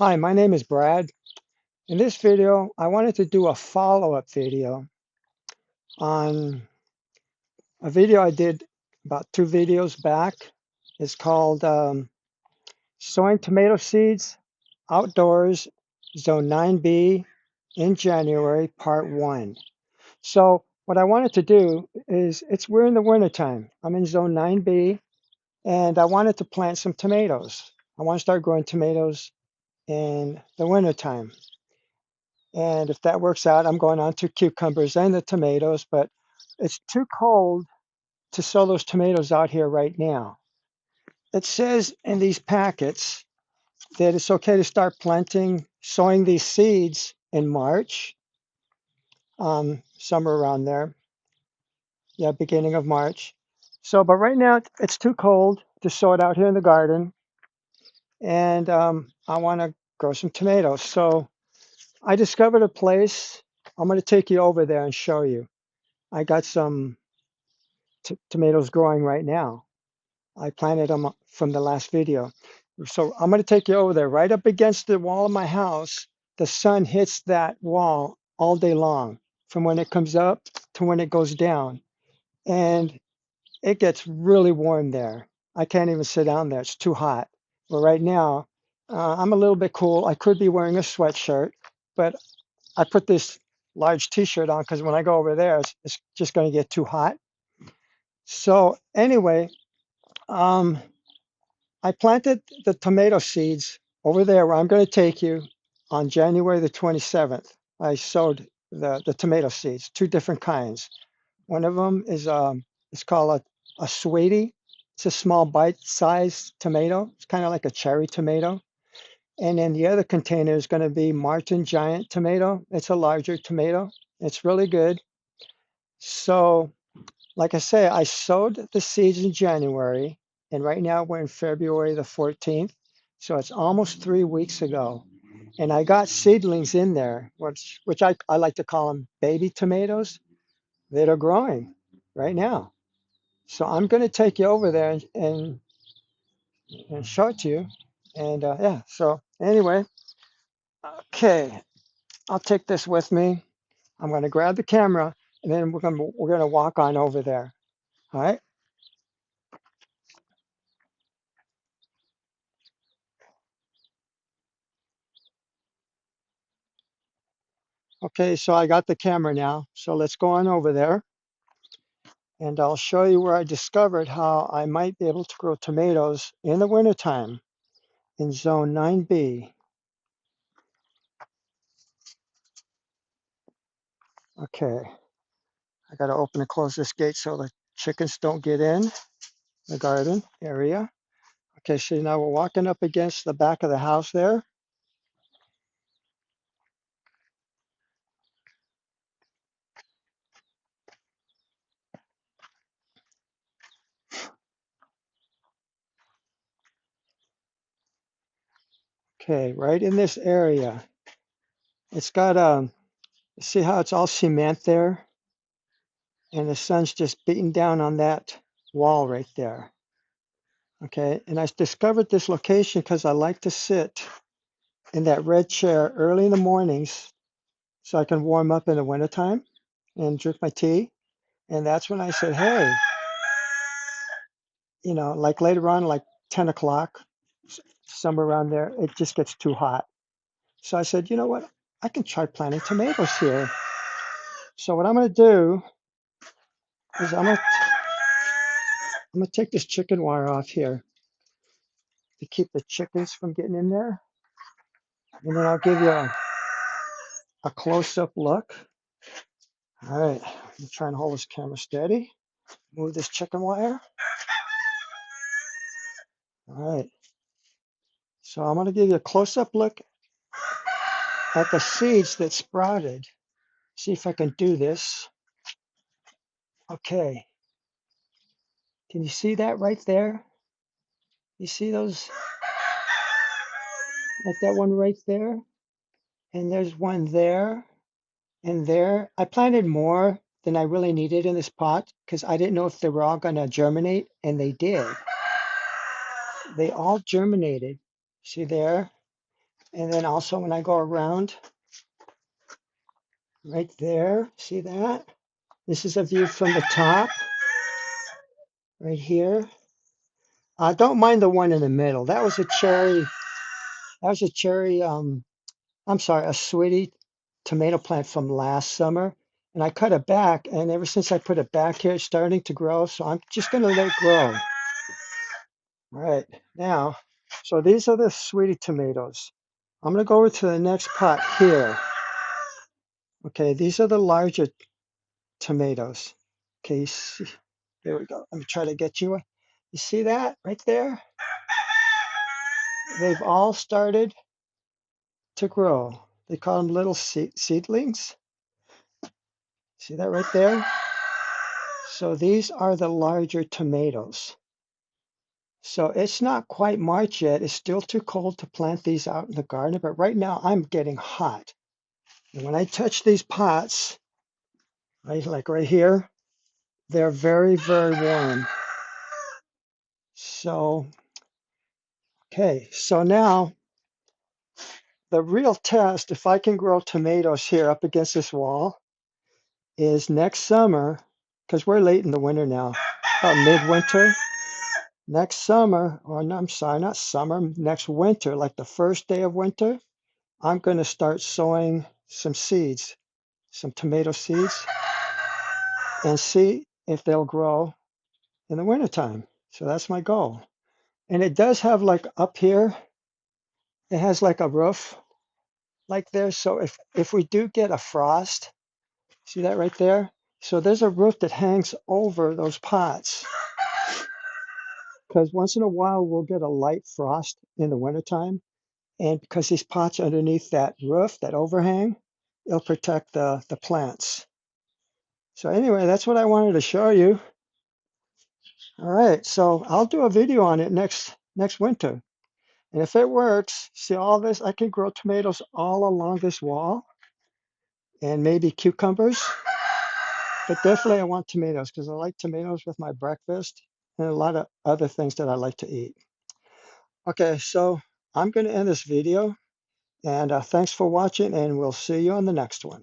Hi, my name is Brad. In this video, I wanted to do a follow-up video on a video I did about two videos back. It's called Sowing Tomato Seeds Outdoors, Zone 9B in January, Part 1. So what I wanted to do is, we're in the wintertime. I'm in Zone 9B, and I wanted to plant some tomatoes. I want to start growing tomatoes in the wintertime. And if that works out, I'm going on to cucumbers and the tomatoes, but it's too cold to sow those tomatoes out here right now. It says in these packets that it's okay to start sowing these seeds in March, somewhere around there. Yeah, beginning of March. So, but right now it's too cold to sow it out here in the garden, and I want to grow some tomatoes. So I discovered a place. I'm going to take you over there and show you. I got some tomatoes growing right now. I planted them from the last video. So I'm going to take you over there, right up against the wall of my house. The sun hits that wall all day long, from when it comes up to when it goes down. And it gets really warm there. I can't even sit down there. It's too hot. But right now, I'm a little bit cool. I could be wearing a sweatshirt, but I put this large t-shirt on because when I go over there, it's just going to get too hot. So anyway, um, I planted the tomato seeds over there where I'm going to take you on January the 27th. I sowed the tomato seeds, two different kinds. One of them is it's called a sweetie. It's a small bite-sized tomato. It's kind of like a cherry tomato. And then the other container is going to be Martin Giant tomato. It's a larger tomato. It's really good. So like I say, I sowed the seeds in January, and right now we're in February the 14th. So it's almost 3 weeks ago. And I got seedlings in there, which I like to call them baby tomatoes that are growing right now. So I'm going to take you over there and show it to you. And yeah, so anyway, okay, I'll take this with me. I'm going to grab the camera, and then we're going to walk on over there. All right. Okay, so I got the camera now. So let's go on over there and I'll show you where I discovered how I might be able to grow tomatoes in the wintertime in zone 9B. Okay, I got to open and close this gate so the chickens don't get in the garden area. Okay, so now we're walking up against the back of the house there. Okay, right in this area. It's got, see how it's all cement there? And the sun's just beating down on that wall right there. Okay, and I discovered this location because I like to sit in that red chair early in the mornings so I can warm up in the wintertime and drink my tea. And that's when I said, hey, like later on, like 10 o'clock, somewhere around there, it just gets too hot. So I said, you know what? I can try planting tomatoes here. So what I'm going to do is I'm going to take this chicken wire off here to keep the chickens from getting in there. And then I'll give you a close-up look. All right, I'm trying to hold this camera steady. Move this chicken wire. All right, so I'm going to give you a close-up look at the seeds that sprouted. See if I can do this. Okay, can you see that right there? You see those, like that one right there? And there's one there and there. I planted more than I really needed in this pot because I didn't know if they were all going to germinate, and they did. They all germinated. See there? And then also when I go around right there, see that? This is a view from the top right here. I don't mind the one in the middle. That was a cherry. That was a cherry. I'm sorry, a sweetie tomato plant from last summer. And I cut it back, and ever since I put it back here, it's starting to grow. So I'm just going to let it grow. All right, now, so these are the sweetie tomatoes. I'm going to go over to the next pot here. Okay, these are the larger tomatoes. Okay, you see, there we go. Let me try to get you. You see that right there? They've all started to grow. They call them little seedlings. See that right there? So these are the larger tomatoes. So it's not quite March yet. It's still too cold to plant these out in the garden, but right now I'm getting hot. And when I touch these pots, right, like right here, they're very, very warm. So, okay, so now the real test, if I can grow tomatoes here up against this wall, is next summer, because we're late in the winter now, about midwinter. Next summer, or no, I'm sorry, not summer, next winter, like the first day of winter, I'm going to start sowing some seeds, some tomato seeds, and see if they'll grow in the wintertime. So that's my goal. And it does have like up here, it has like a roof like this. So if we do get a frost, see that right there? So there's a roof that hangs over those pots because once in a while we'll get a light frost in the wintertime. And because these pots are underneath that roof, that overhang, it'll protect the plants. So anyway, that's what I wanted to show you. All right, so I'll do a video on it next winter. And if it works, see all this, I can grow tomatoes all along this wall and maybe cucumbers. But definitely I want tomatoes because I like tomatoes with my breakfast and a lot of other things that I like to eat. Okay, so I'm going to end this video and thanks for watching and we'll see you on the next one.